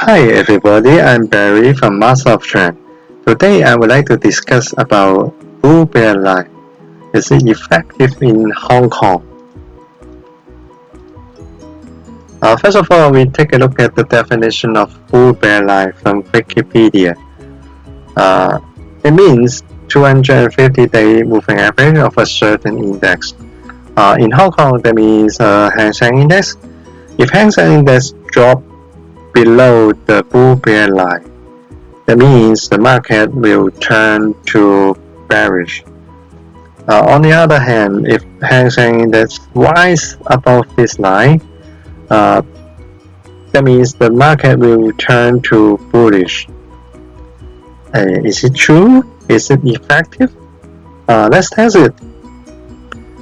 Hi everybody, I'm Barry from Master of Trend. Today I would like to discuss about bull bear line. Is it effective in Hong Kong? First of all, we take a look at the definition of bull bear line from Wikipedia. It means 250-day moving average of a certain index. In Hong Kong, that means Hang Seng Index. If Hang Seng Index drop below the bull bear line, that means the market will turn to bearish. On the other hand, if Hang Seng Index rise above this line, that means the market will turn to bullish. Is it true? Is it effective? Let's test it.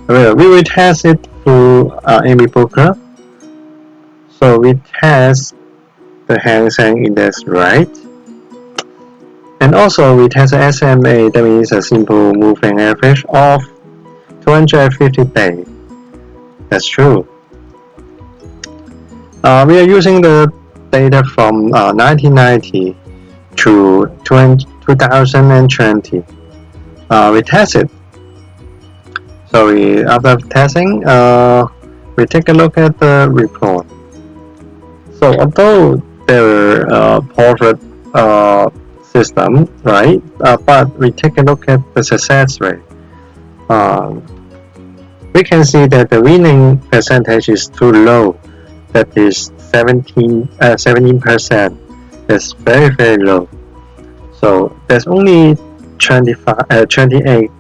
Well, we will test it through EP2. So we test the Hang Seng Index, right? And also we test the SMA, that means a simple moving average of 250 days. That's true. We are using the data from 1990 to 2020. We test it. So after testing, we take a look at the report. So although there are profit system, right? But we take a look at the success rate. We can see that the winning percentage is too low. That is 17%. That's very low. So there's only 28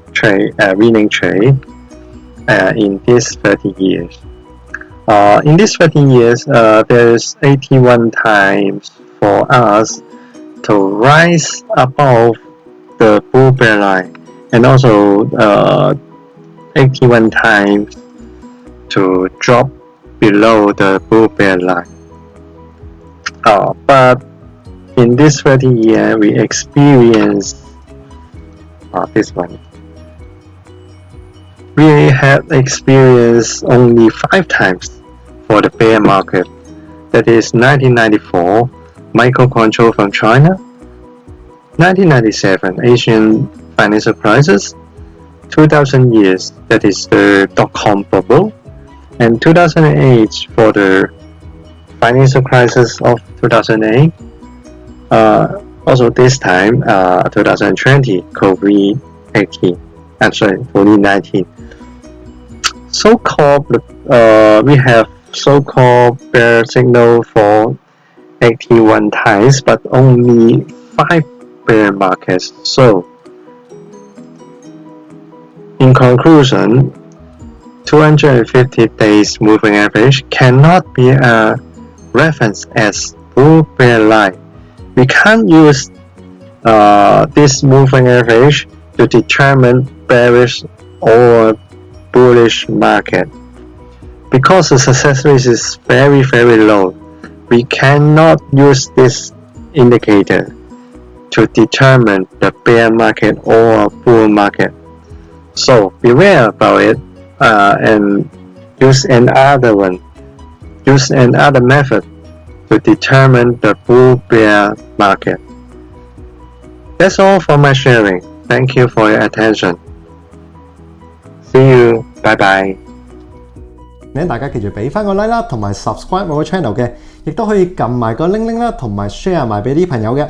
winning trade in these 30 years. In these 30 years, there's 81 times for us to rise above the bull bear line, and also 81 times to drop below the bull bear line. But in this 30 years, we experienced this one. We had experienced only 5 times for the bear market. That is 1994, microcontrol from China, 1997, Asian financial crisis, 2000 years, that is the dot-com bubble, and 2008 for the financial crisis of 2008. Also this time, 2020, COVID-19. We have so-called bear signal for 81 times, but only 5 bear markets. So, in conclusion, 250 days moving average cannot be a reference as bull bear line. We can't use this moving average to determine bearish or bullish market, because the success rate is very low. We cannot use this indicator to determine the bear market or bull market. So beware about it, and use another method to determine the bull bear market. That's all for my sharing. Thank you for your attention. See you. Bye bye. 大家記住俾翻個 like 啦，同埋 subscribe 我個 channel 嘅，亦都可以撳埋個鈴鈴啦，同埋 share 埋俾啲朋友嘅。